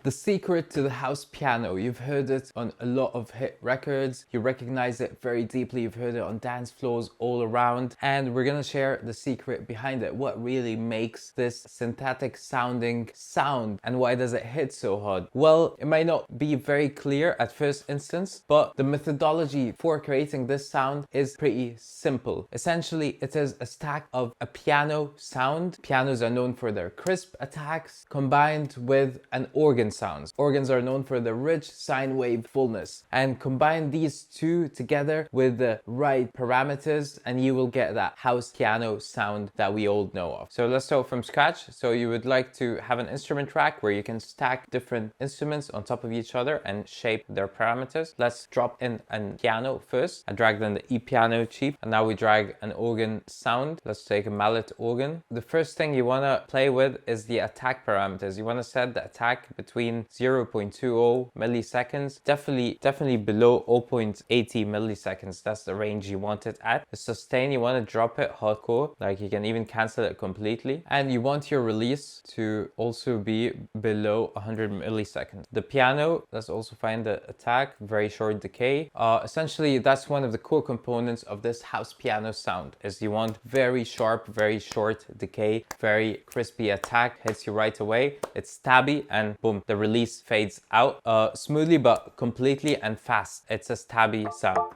The secret to the house piano. You've heard it on a lot of hit records. You recognize it very deeply. You've heard it on dance floors all around. And we're gonna share the secret behind it. What really makes this synthetic sounding sound and why does it hit so hard? Well, it might not be very clear at first instance, but the methodology for creating this sound is pretty simple. Essentially, it is a stack of a piano sound. Pianos are known for their crisp attacks combined with an organ sounds. Organs are known for the rich sine wave fullness, and combine these two together with the right parameters and you will get that house piano sound that we all know of. So let's start from scratch. So you would like to have an instrument track where you can stack different instruments on top of each other and shape their parameters. Let's drop in a piano first. I dragged in the E piano cheap and now we drag an organ sound. Let's take a mallet organ. The first thing you want to play with is the attack parameters. You want to set the attack between 0.20 milliseconds, definitely below 0.80 milliseconds. That's the range you want it at. The sustain, you want to drop it hardcore, like you can even cancel it completely. And you want your release to also be below 100 milliseconds. The piano, let's also find the attack, very short decay. Essentially, that's one of the core components of this house piano sound, is you want very sharp, very short decay, very crispy attack, hits you right away. It's stabby and boom, the release fades out smoothly but completely and fast. It's a stabby sound.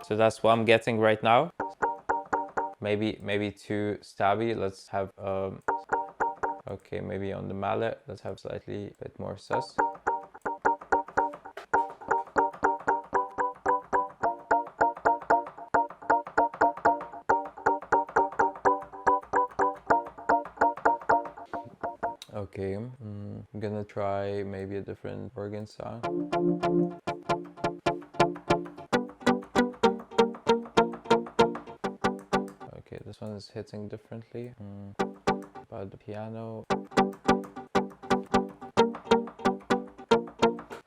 So that's what I'm getting right now. Maybe too stabby. Let's have okay, maybe on the mallet let's have slightly a bit more sus. Okay, I'm gonna try maybe a different organ sound. Okay, this one is hitting differently. About the piano.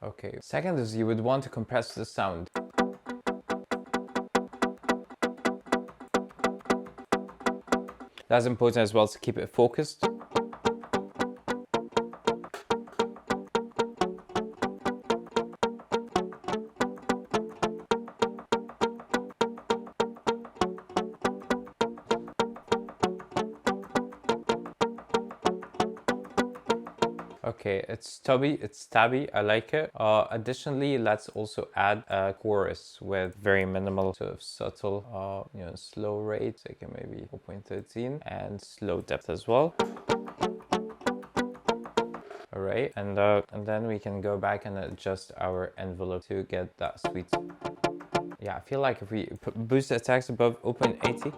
Okay, second is you would want to compress the sound. That's important as well to keep it focused. Okay, it's stabby, I like it. Additionally, let's also add a chorus with very minimal sort of subtle, slow rate, like maybe 4.13 and slow depth as well. All right, and then we can go back and adjust our envelope to get that sweet. Yeah, I feel like if we boost the attacks above 0.80,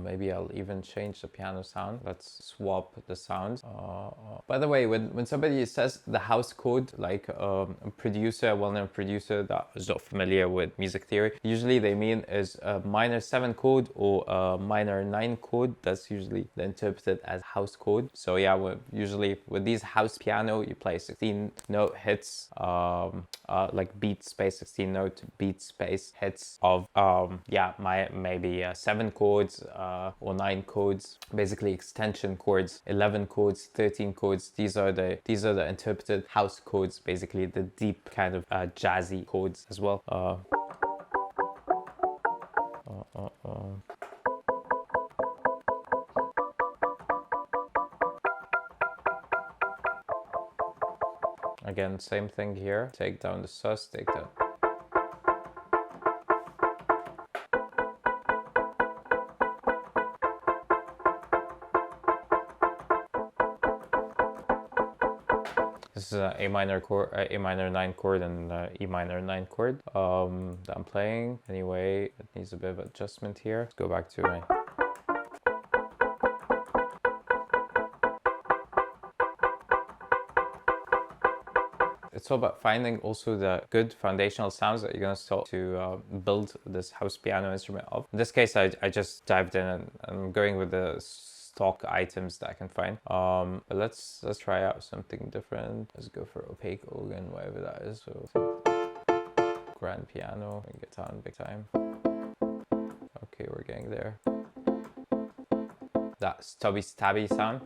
maybe I'll even change the piano sound. Let's swap the sound. By the way, when somebody says the house chord, like a producer, a well-known producer that is not familiar with music theory, usually they mean is a minor 7 chord or a minor 9 chord. That's usually interpreted as house chord. So yeah, usually with these house piano, you play 16 note hits, like beat space, 16 note beat space hits of maybe 7 chords or 9 chords, basically extension chords, 11 chords, 13 chords. These are the interpreted house chords, basically the deep kind of jazzy chords as well. Again, same thing here. Take down the sus, take down. This is an A minor chord, A minor 9 chord, and E minor 9 chord that I'm playing. Anyway, it needs a bit of adjustment here. Let's go back to my. It's all about finding also the good foundational sounds that you're gonna start to build this house piano instrument of. In this case, I just dived in and I'm going with the stock items that I can find. But let's try out something different. Let's go for opaque organ, whatever that is. So grand piano and guitar big time. Okay, we're getting there. that stubby stabby sound.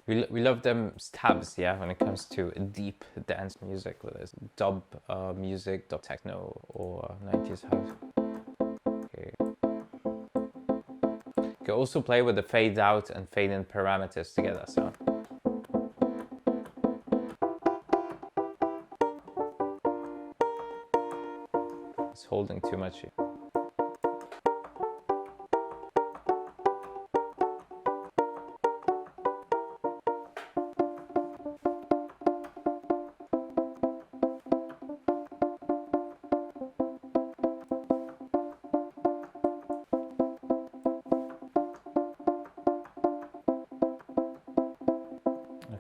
We love them stabs, yeah, when it comes to deep dance music, whether it's dub music, dub techno, or 90s house. Okay. You can also play with the fade out and fade in parameters together, so. It's holding too much here.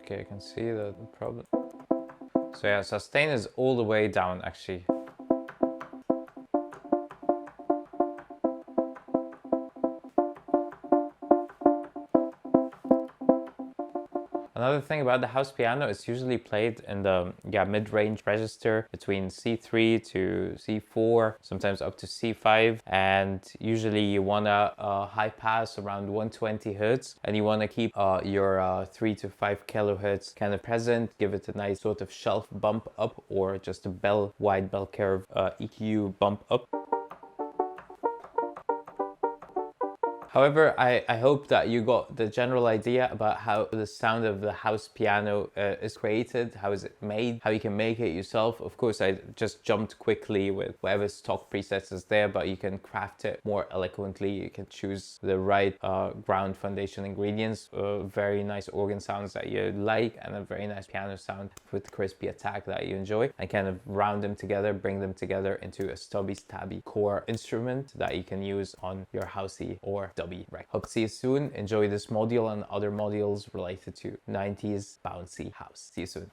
Okay, I can see the problem. So yeah, sustain is all the way down actually. Another thing about the house piano, it's usually played in the mid-range register between C3 to C4, sometimes up to C5, and usually you want a high pass around 120 Hertz, and you want to keep your 3 to 5 kilohertz kind of present, give it a nice sort of shelf bump up, or just a wide bell curve EQ bump up. However, I hope that you got the general idea about how the sound of the house piano is created, how is it made, how you can make it yourself. Of course, I just jumped quickly with whatever stock presets is there, but you can craft it more eloquently. You can choose the right ground foundation ingredients, very nice organ sounds that you like, and a very nice piano sound with crispy attack that you enjoy, and kind of round them together, bring them together into a stubby stabby core instrument that you can use on your housey or dubby record. Hope to see you soon. Enjoy this module and other modules related to 90s bouncy house. See you soon.